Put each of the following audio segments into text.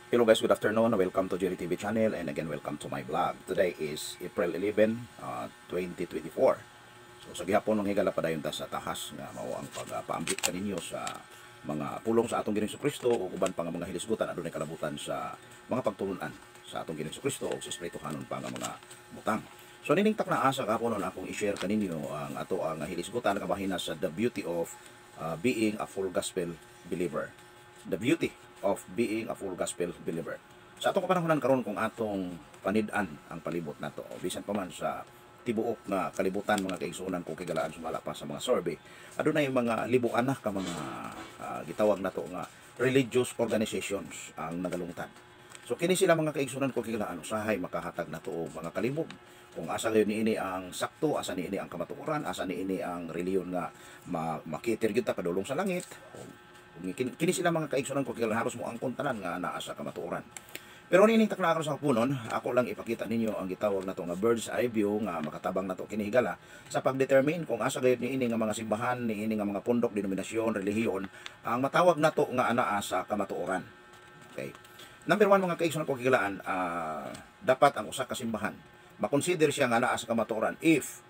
Hello guys, good afternoon. Welcome to Jerry TV channel and again welcome to my vlog. Today is April 11, 2024. So sa gihapon ng higala pa dayon ta sa tahas nga mao ang pagpaambit kaninyo sa mga pulong sa atong Ginoong Kristo o uban pa nga mga hilisgutan adunay kalabutan sa mga pagtulunan sa atong Ginoong Kristo o sa espirituhanon pa nga mga butang. So niningtak na asa kaponon akong i-share kaninyo ang ato ang hilisgutan kabahina sa the beauty of being a full gospel believer. The beauty of being a full gospel believer. Sa atong kapanahonan karon kung atong panid-an ang palibot nato o bisan pa man sa tibuok nga kalibutan mga kaigsuonan ko kigalaan sumala pa sa mga survey, adunay mga libuan na ka mga gitawag nato nga religious organizations ang nagalungtad. So kini sila mga kaigsuonan ko kigalaan usahay makahatag nato og mga kalibog kung asa gayon niini ang sakto, asa niini ang kamatuoran, asa niini ang reliyon nga makitir gyud ta padulong sa langit. Kini sila mga kaigsunan ko kaya halos mo ang kuntanan nga naa sa kamatuoran. Pero ninintak na ako sa punon, ako lang ipakita ninyo ang gitawag nato nga bird's eye view nga makatabang nato kini higala sa pagdetermine kung asa gayud niini nga mga simbahan, niini nga mga pundok, denominasyon, relihiyon ang matawag nato nga anaa sa kamatuoran. Okay. Number 1 mga kaigsunan ko kigalaan, dapat ang usa ka simbahan makonsider siya nga anaa sa kamatuoran if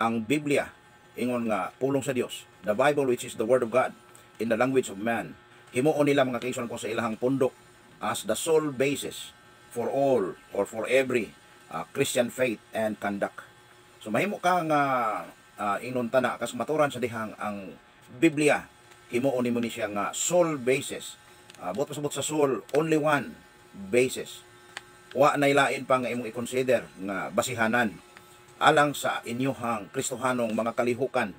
ang Biblia ingon nga pulong sa Dios, the Bible which is the word of God in the language of man, himuon nila mga kaigsunan ko sa ilahang pundok as the sole basis for all or for every Christian faith and conduct. So mahimo ka nga inunta na kas maturan sa dihang ang Biblia himuon nimo ni siya nga sole basis. Buot pasabot sa sole, only one basis. Wa nay lain pa nga imong i-consider nga basihanan alang sa inyohang Kristohanong mga kalihukan,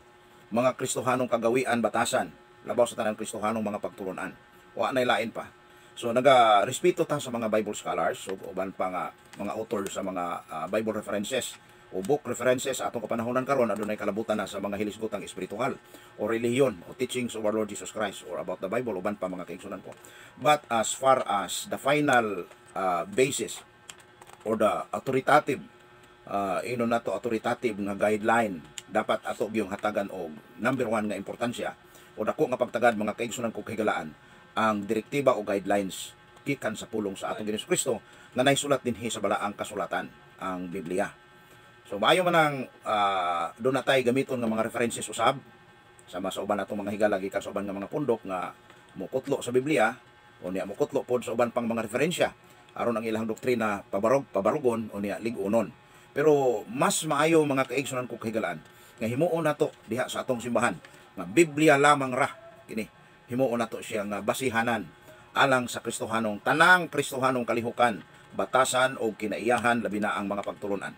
mga Kristohanong kagawian batasan labaw sa tanang Kristohanong mga pagtulunan. Wa nay lain pa. So naga-respeto ta sa mga Bible scholars o uban pa nga mga author sa mga Bible references o book references atong kapanahonan karon adunay kalabutan na sa mga hilisgutang espiritual o relihiyon o teachings of our Lord Jesus Christ or about the Bible uban pa mga kaigsunan ko. But as far as the final basis or the authoritative authoritative nga guideline dapat ato gyung hatagan og number 1 nga importansya o dako nga pagtagad mga kaigsunan ko kahigalaan ang direktiba o guidelines gikan sa pulong sa atong Ginoong Kristo nga naisulat dinhi sa balaang kasulatan ang Biblia. So maayo man ang doon natay gamiton nga mga references usab sama sa uban atong mga higala gikan sa uban nga mga pundok nga mukutlo sa Biblia o niya mukutlo pod sa uban pang mga referensya aron ang ilang doktrina pabarugon o niya lig-unon. Pero mas maayo mga kaigsunan ko kahigalaan nga himuon nato diha sa atong simbahan nga Biblia lamang ra kini himuon nato siya nga basihanan alang sa Kristohanong tanang Kristohanong kalihukan, batasan o kinaiyahan labi na ang mga pagtulunan.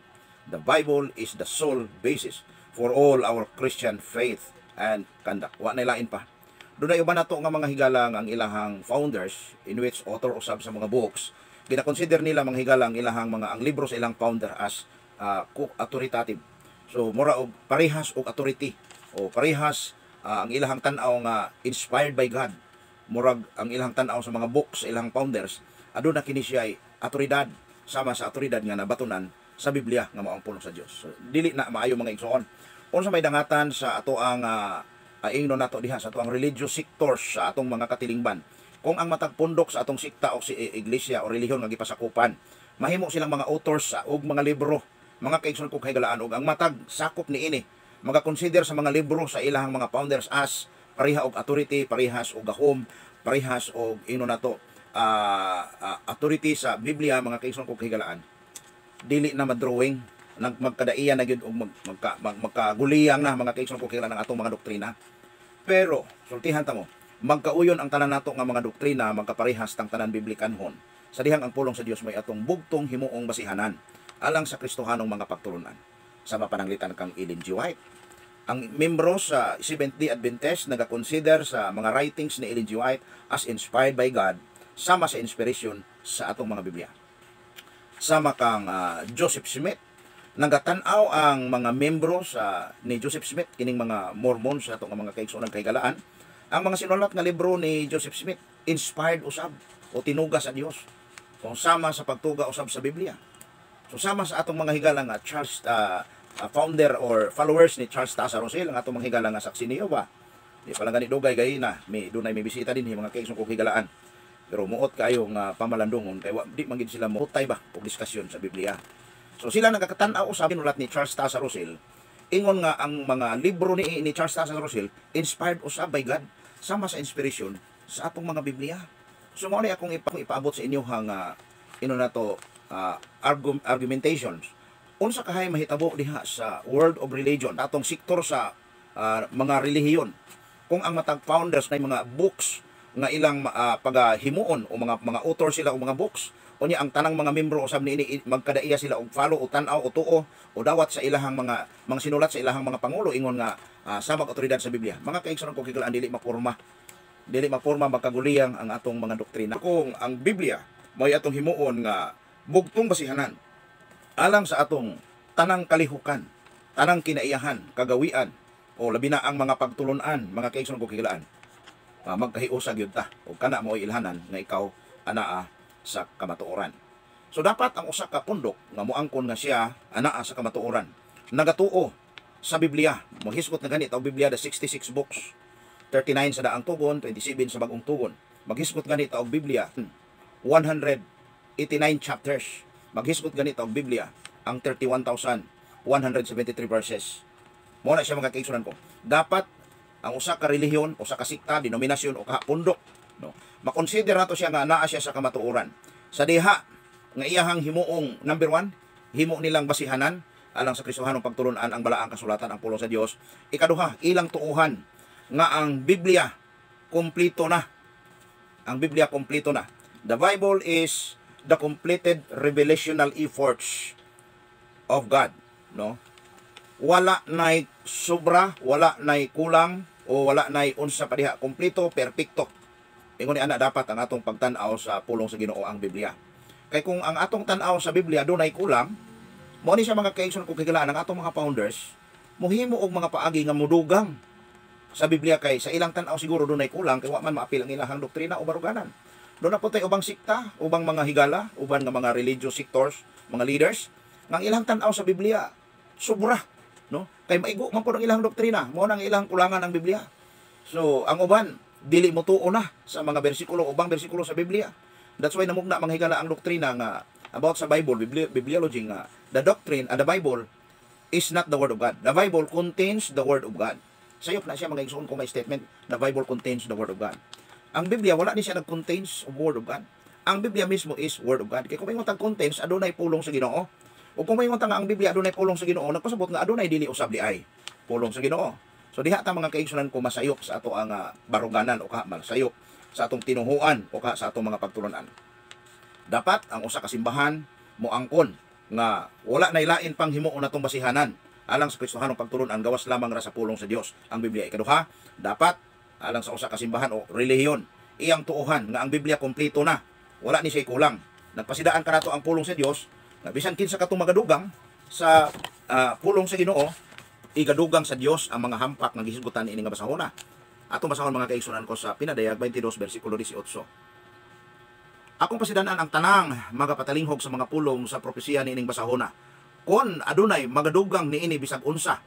The Bible is the sole basis for all our Christian faith and conduct. Wa nay lain pa. Dunay uban nato nga mga higala ang ilahang founders in which author usab sa mga books gina-consider nila mga higala ang ilahang mga ang libro sa ilang founder as authoritative. So mura og parehas og authority o parehas ang ilahang tan-aw nga inspired by God. Murag ang ilahang tan-aw sa mga books sa ilahang founders aduna kini siya ay autoridad sama sa autoridad nga nabatunan sa Biblia nga mao ang pulong sa Dios. So, dili na maayo mga igsoon. Unsa may dangatan sa ato ang ingno nato diha sa ato ang religious sectors sa atong mga katilingban. Kung ang matag pundok sa atong sikta o si iglesia o relihiyon nga gipasakupan, mahimo silang mga authors og mga libro, mga kaigsuon ko kahigalaan og ang matag sakop niini mga-consider sa mga libro sa ilahang mga founders as pareha og authority, parehas og gahom, parehas og ino nato authority sa Biblia mga kaigsuon ko kahigalaan. Dili na madrawing magkadaiyan na gyud og magkaguliyang na mga kaigsuon ko kahigalaan ang atong mga doktrina. Pero sultihan ta mo, magkauyon ang tanan nato nga mga doktrina magkaparehas tang tanan biblikanhon. Sa dihang ang pulong sa Dios may atong bugtong himuong basihanan alang sa Kristohanong mga pagtulunan. Sama pananglitan kang Ellen G. White. Ang membro sa Seventh-day Adventist nagakonsider sa mga writings ni Ellen G. White as inspired by God sama sa inspiration sa atong mga Biblia. Sama kang Joseph Smith, nagatanaw ang mga membro sa ni Joseph Smith kining mga Mormons sa atong mga kaigsuonan kahigalaan. Ang mga sinulat nga libro ni Joseph Smith inspired usab o tinuga sa Dios kung sama sa pagtuga usab sa Biblia. So sama sa atong mga higala nga Charles founder or followers ni Charles Taza Rosel ang atong mga higala nga saksi niyo ba. Di pala gani dugay gay na may dunay may bisita din mga kaigsuon ko higalaan. Pero muot kayo nga pamalandungon kay di man gid sila mohutay ba og diskusyon sa Biblia. So sila nagakatan-aw sa binulat ni Charles Taza Russell, ingon nga ang mga libro ni Charles Taza Russell inspired usab by God, sama sa inspiration sa atong mga Biblia. So mao ni akong ipaabot sa inyo hang na to argumentations. Unsa kahay mahitabo diha sa world of religion, atong sektor sa mga relihiyon. Kung ang matag founders na mga books nga ilang pagahimuon o mga author sila o mga books, unya ang tanang mga membro usab niini magkadaiya sila og follow o tan-aw o tuo o dawat sa ilahang mga sinulat sa ilahang mga pangulo ingon nga sa otoridad sa Biblia. Mga kaigsoon ko kigalaan dili maporma magkaguliyang ang atong mga doktrina. Kung ang Biblia may atong himuon nga bugtong basihanan alang sa atong tanang kalihukan, tanang kinaiyahan, kagawian o labi na ang mga pagtulunan, mga kaigsoon ko kigalaan. Magkahiusag yun ta o kana mo ilhanan nga ikaw anaa sa kamatuoran. So dapat ang usa ka pundok nga moangkon nga siya anaa sa kamatuoran nagatuo sa Biblia. Maghisgot na ganit ang Biblia da 66 books, 39 sa daang tugon, 27 sa bagong tugon. Maghisgot ganit ang Biblia 189 chapters. Maghisgot ganit ang Biblia ang 31,173 verses. Mo na siya mga kaigsunan ko. Dapat ang usa ka relihiyon, usa ka sikta, denominasyon o pundok, no, makonsider nato siya nga naa siya sa kamatuoran. Sa diha nga iyahang himuong number 1, himo nilang basihanan alang sa Kristohanong pagtulunan ang balaang kasulatan, ang pulong sa Dios. Ikaduha, ilang tuuhan nga ang Biblia kompleto na. Ang Biblia kompleto na. The Bible is the completed revelational efforts of God, no? Wala nay sobra, wala nay kulang, o wala nay unsa pa diha, kompleto, perpekto. Ingon ni ana dapat ang atong pagtan-aw sa pulong sa Ginoo ang Biblia. Kay kung ang atong tan-aw sa Biblia dunay kulang, mo ni siya mga kaigsoon kung kigalaan ang atong mga founders, mohimo og mga paagi nga mudugang sa Biblia kay sa ilang tan-aw siguro dunay kulang kay wa man maapil ang ilahang doktrina o baruganan. Doon na po tayo ubang sikta, ubang mga higala, ubang nga mga religious sectors, mga leaders, nga ang ilang tan-aw sa Biblia sobra, no? Kay maigo man po ang ilang doktrina, mo nang ilang kulangan ang Biblia. So, ang uban dili mo tuo na sa mga bersikulo, ubang bersikulo sa Biblia. That's why namugna mga higala ang doktrina nga about sa Bible, bibliology nga the doctrine and the Bible is not the word of God. The Bible contains the word of God. Sayop na siya mga igsoon ko may statement, the Bible contains the word of God. Ang Biblia wala ni siya nag-contains of word of God. Ang Biblia mismo is word of God. Kaya kung may contains, adunay pulong sa Ginoo. O kung may nga ang Biblia adunay pulong sa Ginoo, nagpasabot nga adunay dili usab di ay pulong sa Ginoo. So diha ta mga kaigsunan ko masayop sa ato ang baruganan o masayop sa atong tinuhuan o sa atong mga pagtulunan. Dapat ang usa ka simbahan moangkon nga wala nay lain pang himuon natong basihanan alang sa Kristohanong pagtulunan gawas lamang ra sa pulong sa Dios ang Biblia. Ikaduha, dapat alang sa usa ka simbahan o relihiyon iyang tuuhan nga ang Biblia kompleto na, wala ni siya kulang. Nagpasidaan kanato ang pulong sa Dios na bisan kinsa katong magadugang sa pulong sa Ginoo, igadugang sa Dios ang mga hampak nga gihisgutan ini nga basahona. Atong basahon mga kaigsunan ko sa Pinadayag 22 bersikulo 18. Akong pasidanan ang tanang magapatalingog sa mga pulong sa propesiya niining basahona. Kon adunay magadugang niini bisag unsa,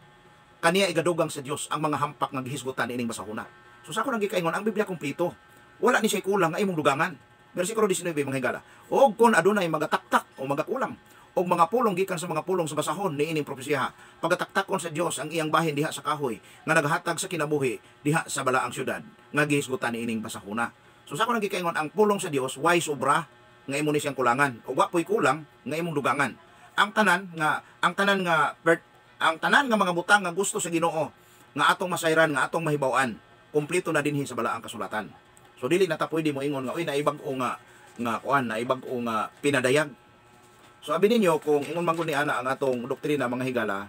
kaniya igadugang sa Dios ang mga hampak nga gihisgutan niining basahona. So sa ako nang gikaingon ang Biblia kompleto. Wala ni siya kulang nga imong dugangan. Bersikulo 19 mga higala. Og kon adunay magataktak o magakulang og mga pulong gikan sa mga pulong sa basahon niining propesiya, pagataktakon sa Dios ang iyang bahin diha sa kahoy nga naghatag sa kinabuhi diha sa balaang syudad nga gihisgutan niining basahona. So sa ako nang gikaingon ang pulong sa Dios way sobra nga imo ni siyang kulangan o wa poy kulang nga imong dugangan. Ang tanan nga mga butang nga gusto sa Ginoo nga atong masayran, nga atong mahibaw-an, kompleto na dinhi sa balaang kasulatan. So dili na ta pwede mo ingon nga oy naibag-o naibag-o nga pinadayag. So abi ninyo kung ingon man gud ni ana ang atong doktrina mga higala,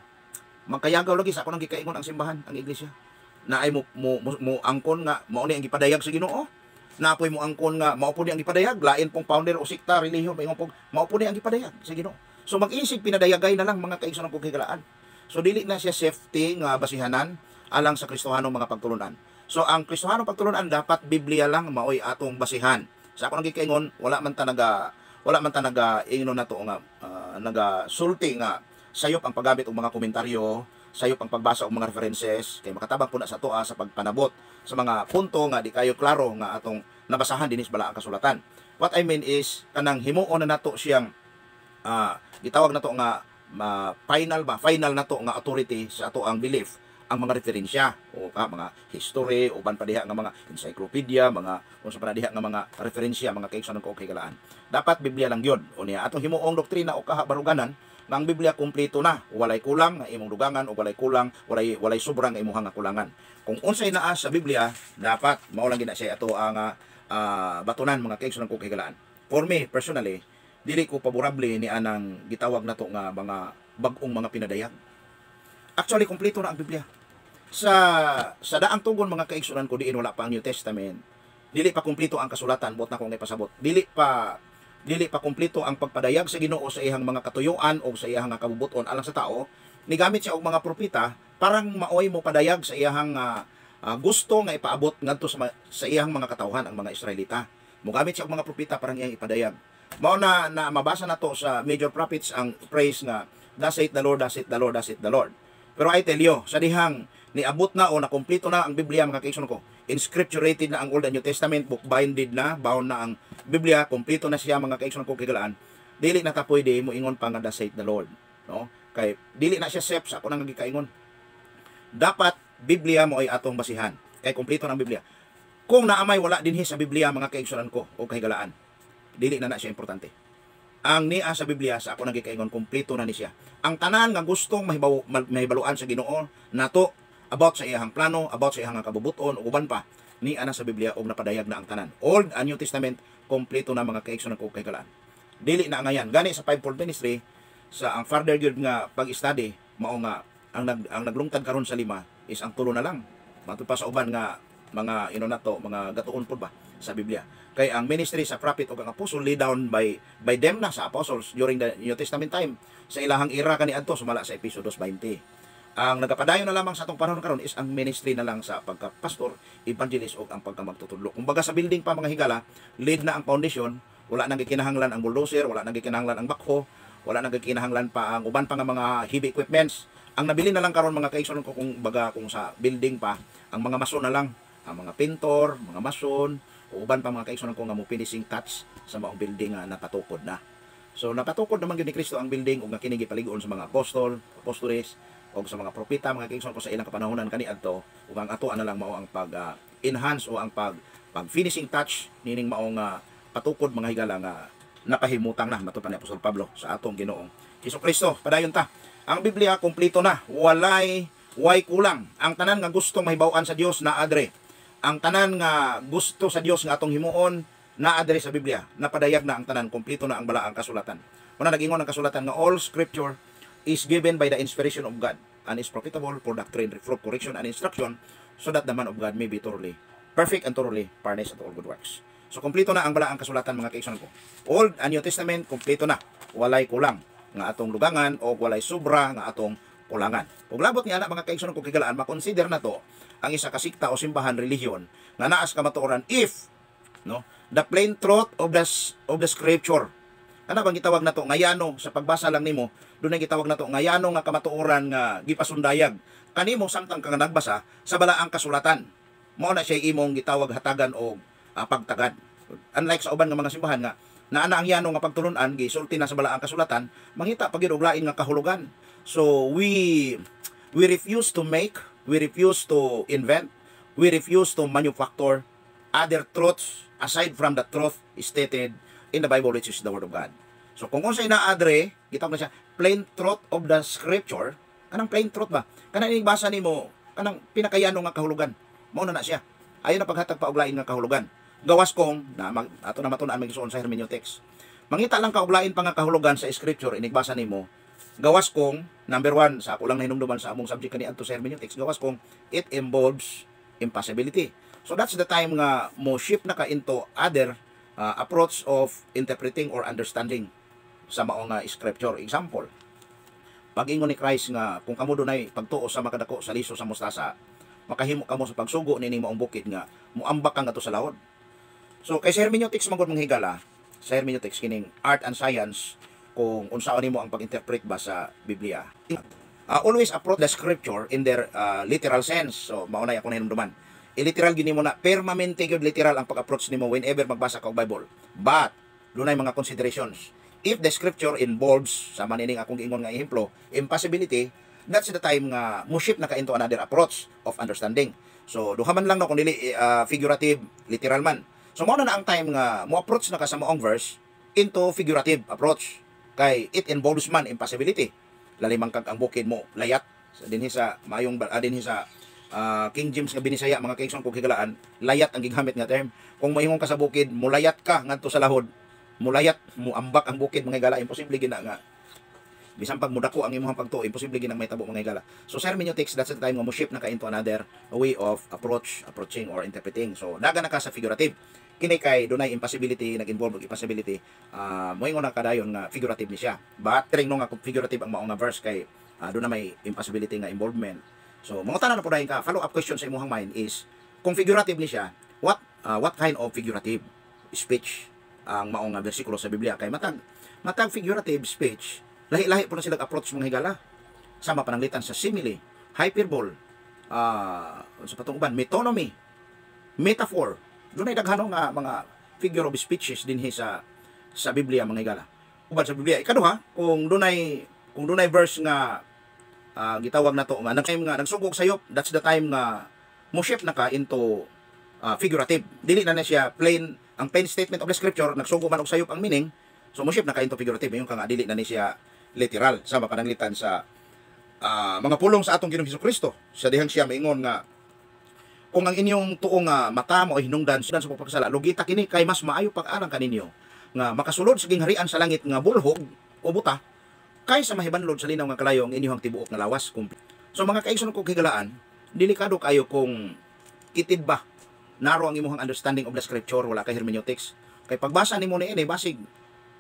magkayagaw lagi sa ako nang gikaingon ang simbahan, ang iglesia. Na ay mo angkon nga mao ni ang gipadayag sa Ginoo. Napoy mo angkon nga mao po ni ang gipadayag, lain pong founder o sikta relihiyon paingon po mao po ni ang gipadayag sa Ginoo. So mag-isig pinadayagay na lang mga kaigsoon ng higalaan. So dili na siya safety nga basihanan alang sa Kristohanong mga pagtulunan. So ang Kristohanong pagtulunan dapat Biblia lang maoy atong basihan. Sa ako nang gikaingon wala man ta naga ingnon nato nga naga-sulti nga sayop ang paggamit og mga komentaryo, sayop ang pagbasa og mga references kay makatabang po na sa toa sa pagpanabot sa mga punto nga di kayo klaro nga atong nabasahan dinis bala ang kasulatan. What I mean is kanang himuon na nato siyang gitawag nato nga final nato nga authority sa ato ang belief ang mga referensya o mga history uban pa diha nga mga encyclopedia, mga unsa pa na diha nga mga referensya, mga kaigsunan ko kahigalaan. Dapat Biblia lang yun. O niya atong himuong doktrina o kahabaruganan nga ang Biblia kumpleto na, walay kulang nga imong dugangan o walay kulang, walay sobrang imong nga kulangan. Kung unsay naa sa Biblia, dapat mao lang gina siya ato ang batunan mga kaigsunan ko kahigalaan. For me personally, dili ko paborable ni anang gitawag nato nga mga bag-ong mga pinadayag. Actually kumpleto na ang Biblia. Sa daang tugon mga kaigsunan ko diin wala pa ang New Testament. Dili pa kumpleto ang kasulatan bot na kong ipasabot. Dili pa kumpleto ang pagpadayag sa Ginoo sa iyang mga katuyuan o sa iyang kabubuton alang sa tao. Nigamit siya og mga propeta parang maoy mo padayag sa iyang gusto nga ipaabot ngadto sa iyang mga katawhan ang mga Israelita. Mogamit siya og mga propeta parang iyang ipadayag. Mao na mabasa nato sa major prophets ang phrase nga thus saith the Lord, thus saith the Lord, thus saith the Lord. Pero I tell you, sa dihang niabot na o nakumpleto na ang Biblia mga kaigsunan ko, inscripturated na ang Old and New Testament, book binded na, bound na ang Biblia, kumpleto na siya mga kaigsunan ko kigalaan, dili na ta pwede mo ingon pa nga thus saith the Lord, no? Kay dili na siya sep sa ako nang gikaingon. Dapat Biblia mo ay atong basihan. Kay kumpleto na ang Biblia. Kung naamay wala dinhi sa Biblia mga kaigsunan ko o kahigalaan, dili na siya importante. Ang niya sa Biblia sa ako nang gikaingon kumpleto na ni siya. Ang tanan nga gustong mahibaluan sa Ginoo nato about sa iyang plano, about sa iyang kabubuton o uban pa, ni ana sa Biblia og napadayag na ang tanan. Old and New Testament kompleto na mga kaigsunan ko kahigalaan. Dili na ngayan. Gani sa fivefold ministry sa ang further gyud nga pag-study mao nga ang naglungtad karon sa 5 is ang tulo na lang. Matud pa sa uban nga mga nato, mga gatuon pud ba sa Biblia. Kay ang ministry sa prophet o ang apostle laid down by them na sa apostles during the New Testament time. Sa ilahang era kaniadto sumala sa Episodos 20. Ang nagapadayon na lamang sa atong panahon karon is ang ministry na lang sa pagka-pastor, evangelist o ang pagkamagtutudlo. Kumbaga sa building pa mga higala, laid na ang foundation, wala nang gikinahanglan ang bulldozer, wala nang gikinahanglan ang backhoe, wala nang gikinahanglan pa ang uban pa nga mga heavy equipments. Ang nabili na lang karon mga kaigsunan ko kung sa building pa, ang mga mason na lang, ang mga pintor, mga mason, o uban pa mga kaigsunan ko nga mo finishing touch sa maong building nga napatukod na. So napatukod naman gyud ni Kristo ang building ug nga kini gipaligon sa mga apostoles o sa mga propeta mga kaigsunan ko sa ilang kapanahonan kaniadto ug ang ato na lang mao ang pag enhance o ang pag finishing touch nining maong patukod mga higala nga napahimutang na matupad ni Apostol Pablo sa atong Ginoong Hesukristo. Padayon ta. Ang Biblia kumpleto na, way kulang. Ang tanan nga gusto mahibaw-an sa Dios na adre. Ang tanan nga gusto sa Dios nga atong himuon na adre sa Biblia. Napadayag na ang tanan, kumpleto na ang balaang kasulatan. Una nag-ingon ang kasulatan nga all scripture is given by the inspiration of God and is profitable for doctrine, reproof, correction, and instruction, so that the man of God may be thoroughly perfect and thoroughly furnished unto all good works. So kumpleto na ang balaang kasulatan mga kaigsunan ko. Old and New Testament kumpleto na, walay kulang nga atong lugangan o walay sobra nga atong kulangan. Ug labot ni ana mga kaigsunan ko kigalaan, makonsider na to ang isa ka sikta o simbahan relihiyon nga naas ka matuoran if the plain truth of the scripture. Kana bang gitawag nato ngayano sa pagbasa lang nimo, dunay gitawag nato ngayano nga kamatuoran nga gipasundayag kanimo samtang ka nagbasa sa balaang kasulatan. Mao na siya imong gitawag hatagan o pagtagad. Unlike sa uban nga mga simbahan nga naana ang yano nga pagtulunan gisulti na sa balaang kasulatan, mangita pag og lain nga kahulugan. So we refuse to make, we refuse to invent, we refuse to manufacture other truths aside from the truth stated in the Bible, which is the Word of God. So kung unsay naadre, gitawag na siya plain truth of the scripture. Kanang plain truth ba? Kanang inibasa nimo, kanang pinakayano nga kahulugan. Mao na siya. Ayon na paghatag pa og lain nga kahulugan. Gawas kong ato na matun-an magisuon sa hermeneutics. Mangita lang ka og lain pa nga kahulugan sa scripture inigbasa nimo. Gawas kong number 1 sa ako lang nahinumduman sa among subject kaniadto sa hermeneutics. Gawas kong it involves impossibility. So that's the time nga mo shift na ka into other approach of interpreting or understanding sa mao nga scripture. Example, pag-ingon ni Christ nga kung kamo dunay pagtuo sa makadako sa liso sa mustasa, makahimo kamo sa pagsugo nining maong bukid nga muambak kang ato sa lawod. So kay sa hermeneutics man gud mong higala, sa hermeneutics kining art and science kung unsaon nimo ang pag-interpret ba sa Biblia. Always approach the scripture in their literal sense. So maunay ako nahinumduman. iliteral gini mo na permanente gyud literal ang pag-approach nimo whenever magbasa ka og Bible. But dunay mga considerations. If the scripture involves sa manining akong giingon nga ehemplo, impossibility, that's the time nga mo shift na ka into another approach of understanding. So duha man lang no kung dili figurative, literal man. So mao na ang time nga mo approach na ka sa moong verse into figurative approach kay it involves man impossibility. Lalimang kag ang bukid mo layat dinhi sa mayong dinhi sa King James nga binisaya mga kaigsoon kog higalaan, layat ang gigamit nga term. Kung mahimong ka sa bukid, mulayat ka ngadto sa lahod, mulayat mo ambak ang bukid mga higala, imposible gina nga bisan pag mudako ang imong pagtuo, imposible ginang may tabo mga higala. So hermeneutics, that's the time nga mo shift na ka into another way of approaching or interpreting. So daga na ka sa figurative. Kini kay dunay impossibility, nag-involve og impossibility, moingon na kadayon nga figurative ni siya. But tring no nga figurative ang mao nga verse kay doon na may impossibility nga involvement. So mga tanan na po dahil ka, follow up question sa imong mind is, kung figurative ni siya, what kind of figurative speech ang mao nga bersikulo sa Biblia? Kay matag figurative speech, lahi-lahi po na sila approach mga higala. Sama pananglitan sa simile, hyperbole, sa patong uban, metonymy, metaphor. Doon ay daghanong nga mga figure of speeches dinhi sa Biblia mga higala. Uban sa Biblia, ikaduha, kung dunay verse nga gitawag na to nga nagsugog sayop, that's the time nga mo shift na ka into figurative. Dili na siya ang plain statement of the scripture, nagsugo man og sayop ang meaning, so mo shift na ka into figurative. Yung nga dili na siya literal sama pananglitan sa mga pulong sa atong Ginoong Hesukristo. Sa dihang siya maingon nga kung ang inyong tuong mata mo ay hinungdan sa pagpakasala, lugita kini kay mas maayo pag-arang kaninyo nga makasulod sa gingharian sa langit nga bulhog o buta kaysa mahibanlod sa linaw nga kalayo ang inyong tibuok nga lawas. So mga kaigsoon kong higalaan, delikado kayo kung kitid ba naro ang imong understanding of the scripture, wala kay hermeneutics. Kay pagbasa nimo ni ini basig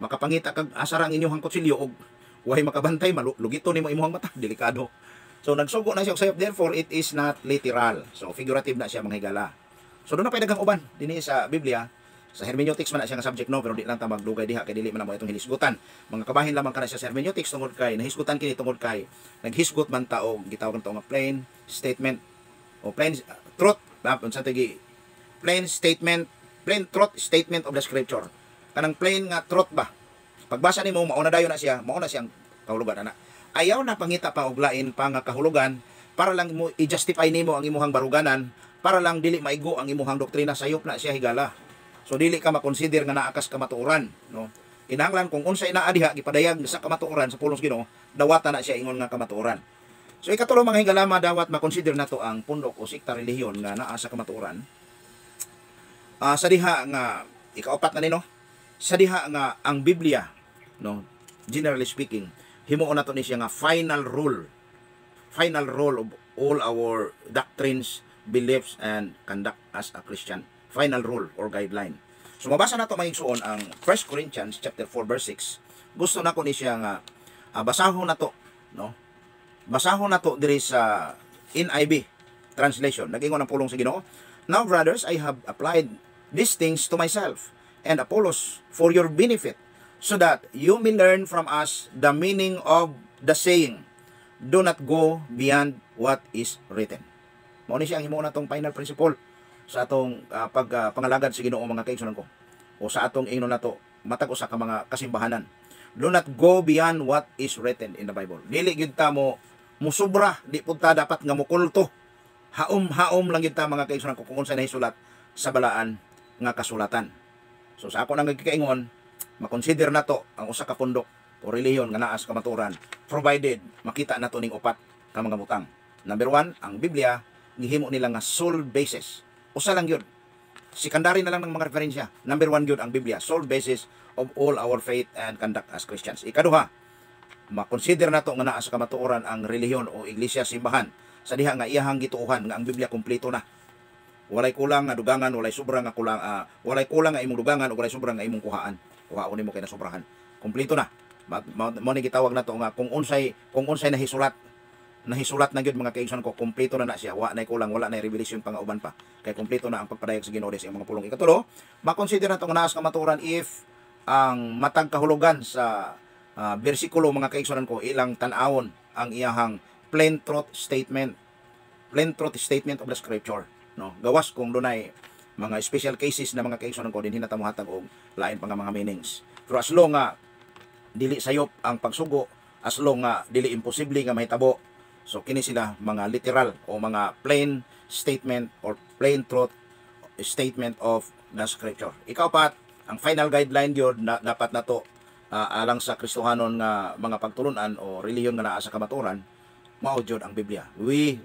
makapangita kag asara ang inyong kutsilyo og way makabantay, malugito nimo imong mata, delikado. So nagsugo na siya og sayop, therefore it is not literal. So figurative na siya mga higala. So doon na pay daghang uban dinhi sa Biblia. Sa hermeneutics man na siya nga subject no, pero di lang ta magdugay diha kay dili man mo itong hilisgutan. Mga kabahin lamang kana siya sa hermeneutics tungod kay nahisgutan kini tungod kay naghisgot man ta og gitawag nito nga plain statement o plain truth, unsa tigi plain truth statement of the scripture. Kanang plain nga truth ba. Pagbasa nimo mao na dayon na siya, mao na siyang kahulugan ana. Ayaw na pangita pa og lain pa nga kahulugan para lang mo i-justify nimo ang imong baruganan, para lang dili maigo ang imong doktrina, sayop na siya higala. So dili ka makonsider nga naakas kamatuoran, no? Kinahanglan kung unsay naa diha gipadayag sa kamatuoran sa pulong sa Ginoo, dawata na siya ingon nga kamatuoran. So ikatulo mga higala, dawat makonsider nato ang pundok o sikta relihiyon nga naa sa kamatuoran. Sa diha nga ikaapat na nino, sa diha nga ang Biblia, no, generally speaking, himuon nato ni siya nga final rule of all our doctrines, beliefs and conduct as a Christian. Final rule or guideline. So mabasa nato mahigsuon ang 1 Corinthians chapter 4 verse 6. Gusto nako ni siya nga basahon nato, no? Basahon nato diri sa NIV translation. Nag-ingon ang pulong sa Ginoo. Now brothers, I have applied these things to myself and Apollos for your benefit, so that you may learn from us the meaning of the saying, do not go beyond what is written. Mao ni siya ang himuon natong final principle sa atong pangalagad sa Ginoo mga kaigsunan ko, o sa atong ingnon nato matag usa ka mga kasimbahanan. Do not go beyond what is written in the Bible. Dili gyud ta mo musubra, di pud ta dapat nga mokulto. Haom lang gyud ta mga kaigsunan ko kung unsa nahisulat sa balaan nga kasulatan. So sa ako nang nagkikaingon, makonsider nato ang usa ka pundok o relihiyon nga naa sa kamatuoran, provided makita nato ning upat ka mga butang. Number 1, ang Biblia gihimo nila nga sole basis. Usa lang yun. Secondary na lang ng mga referensya. Number 1 yun ang Biblia, sole basis of all our faith and conduct as Christians. Ikaduha, makonsider nato nga naa sa kamatuoran ang relihiyon o iglesia, simbahan, sa diha nga iyahang gituohan nga ang Biblia kumpleto na. Walay kulang nga dugangan, walay sobra nga kulang, walay kulang nga imong dugangan o walay sobra nga imong kuhaan. Kuhaon nimo kay nasobrahan. Kumpleto na. Mo ni gitawag nato nga kung unsay nahisulat na gyud mga kaigsoon ko, kumpleto na siya, wa nay kulang, wala nay revelation pa nga uban pa, kay kumpleto na ang pagpadayag sa Ginoo sa mga pulong. Ikatulo, makonsider nato nga naa sa kamatuoran if ang matag kahulugan sa bersikulo mga kaigsoon ko ilang tan-awon ang iyahang plain truth statement of the scripture. no? Gawas kung dunay mga special cases na mga kaigsunan ko din hinata mo hatag og lain pa nga mga meanings. Pero as long nga dili sayop ang pagsugo, as long nga dili imposible nga mahitabo, so kini sila mga literal o mga plain statement or plain truth statement of the scripture. Ikaw pat, ang final guideline yun na dapat nato alang sa Kristohanon nga mga pagtulunan o reliyon nga naa sa kamaturan, mao jud ang Biblia.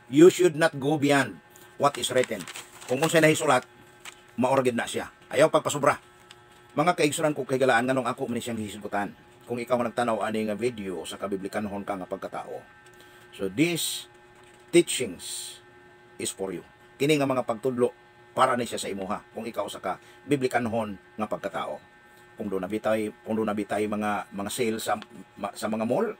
You should not go beyond what is written. Kung unsay nahisulat, maorgid na siya. Ayaw pagpasobra. Mga kaigsunan ko kay galaan nganong ako man siyang hisigutan. Kung ikaw nagtanaw ani nga video sa kabiblikanhon ka nga pagkatao. So these teachings is for you. Kini nga mga pagtudlo para ni siya sa imuha kung ikaw sa ka biblikanhon nga pagkatao. Kung do nabitay mga sale sa mga mall,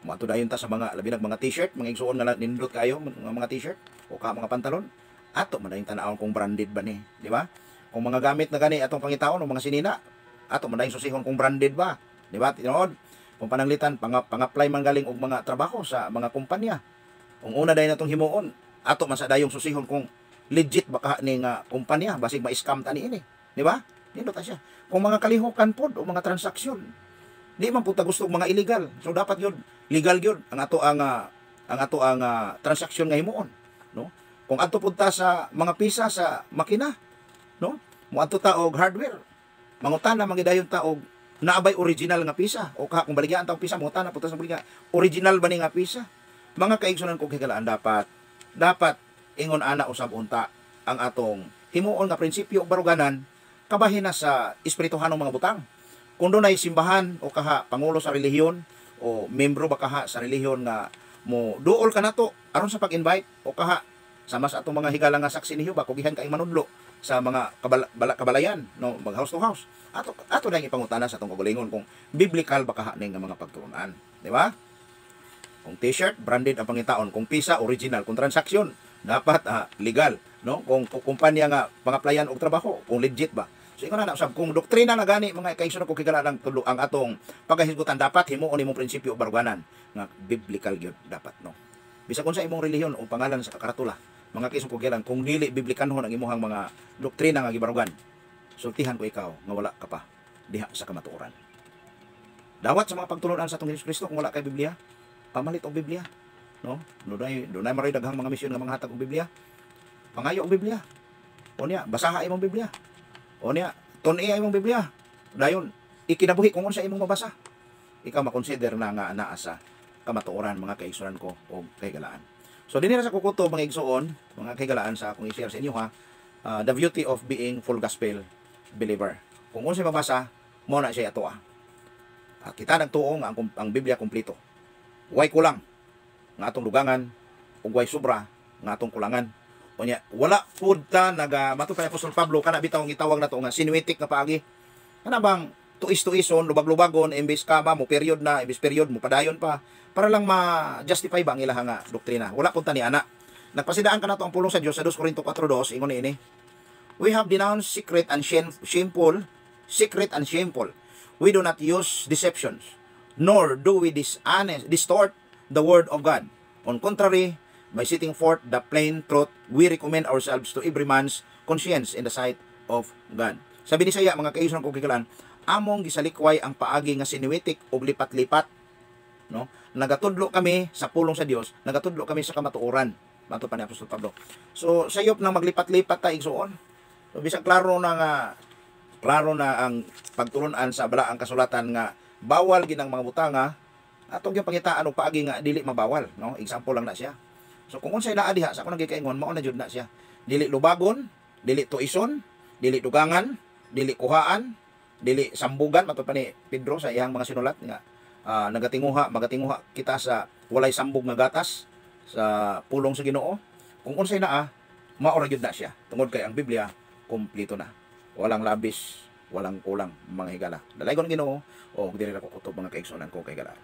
mato dayon ta sa mga labi nag mga t-shirt, mga igsuon nga nindot kayo mga t-shirt o ka mga pantalon, ato man dayon tanawon kung branded ba ni, di ba? Kung mga gamit na gani atong pangitaon o mga sinina, ato man dayon susihon kung branded ba, di ba? Tinuod kung pananglitan pang-apply man galing og mga trabaho sa mga kumpanya. Kung una dayon natong himuon, ato man sa dayong susihon kung legit baka ni nga kumpanya basig ma-scam tani ini, di ba? Nindot ta siya. Kung mga kalihukan pod o mga transaksyon, di man puta gusto mga illegal. So dapat yun legal yun ang ato ang transaksyon nga himuon, no? Kung adto pud ta sa mga pisa sa makina, no? Mo adto ta og hardware. Mangutana magidayon ta og naabay original nga pisa o kung baligyan ta og pisa mangutana pud ta sa baligya original ba ni nga pisa. Mga kaigsunan ko kagalaan dapat ingon ana usab unta ang atong himuon nga prinsipyo ug baruganan kabahin na sa espirituhanong mga butang. Kung doon ay simbahan o kaha pangulo sa relihiyon o membro ba kaha sa relihiyon nga mo duol ka nato aron sa pag-invite o kaha sama sa atong mga higala nga saksi niyo ba kugihan kaing manudlo sa mga kabalayan no mag house to house ato na ipangutana sa atong kagalingon kung biblical ba kaha ning mga pagturunan, di ba? Kung t-shirt branded ang pangitaon, kung pisa original, kung transaksyon dapat legal, no? Kung kumpanya nga pangaplayan og trabaho, kung legit ba. So ikaw na usab kung doktrina na gani mga kaigsunan ko kigalaan tulo ang atong paghisgutan dapat himuon imong prinsipyo ug baruganan nga biblical gyud dapat, no. Bisag kung sa imong relihiyon o pangalan sa karatula, mga kaigsunan ko kigalaan kung dili biblikanhon ang imong mga doktrina nga gibarugan, sultihan ko ikaw nga wala ka pa diha sa kamatuoran. Dawat sa mga pagtulunan sa atong Hesus Kristo kung wala kay Biblia, pamalit og Biblia, no? Dunay maray daghang mga misyon nga mga hatag og Biblia. Pangayo og Biblia. O niya, basaha imong Biblia. O niya, tun-i imong Biblia. Dayon, ikinabuhi kung unsa imong mabasa. Ikaw makonsider na nga anaa sa kamatuoran mga kaigsunan ko o kaigalaan. So dinhi na sa kukuto mga igsuon, mga kaigalaan sa akong i-share sa inyo ha. The beauty of being full gospel believer. Kung unsa mabasa, mo na siya ato. Kita nagtuo nga ang Biblia kompleto. Way kulang nga atong dugangan ug way sobra nga atong kulangan. Unya wala pud ta mato pa Apostol Pablo kana bitaw gitawag nato nga sinuetik nga paagi. Kana bang tuis-tuison lubag-lubagon imbes kama mo period mo padayon pa para lang ma-justify ba ang ilang nga doktrina. Wala pud ta ni ana. Nagpasidaan ka nato ang pulong sa Dios sa 2 Corinto 4:2 ingon ini. We have denounced secret and shameful. We do not use deceptions, nor do we distort the word of God. On contrary, by setting forth the plain truth, we recommend ourselves to every man's conscience in the sight of God. Sabi ni Saya, mga kaigsunan ko kigalaan, among gisalikway ang paagi nga sinuetik og lipat-lipat, no? Nagatudlo kami sa pulong sa Dios, nagatudlo kami sa kamatuoran. Mato pa ni Apostol Pablo. So sayop na maglipat-lipat ta igsuon. So bisag klaro na ang pagtulunan sa balaang kasulatan nga bawal ginang mga butanga atong yung pangitaan og paagi nga dili mabawal, no? Example lang na siya. So kung unsay naa diha sa ako nagikaingon mao na jud na siya. Dili lubagon, dili tuison, dili dugangan, dili kuhaan, dili sambugan mato pa ni Pedro sa iyang mga sinulat nga magatinguha kita sa walay sambog nga gatas sa pulong sa Ginoo. Kung unsay naa mao ra jud na siya. Tungod kay ang Biblia kompleto na. Walang labis, walang kulang mga higala. Dalaygon Ginoo o diri ra ko kutob mga kaigsunan ko kay higala.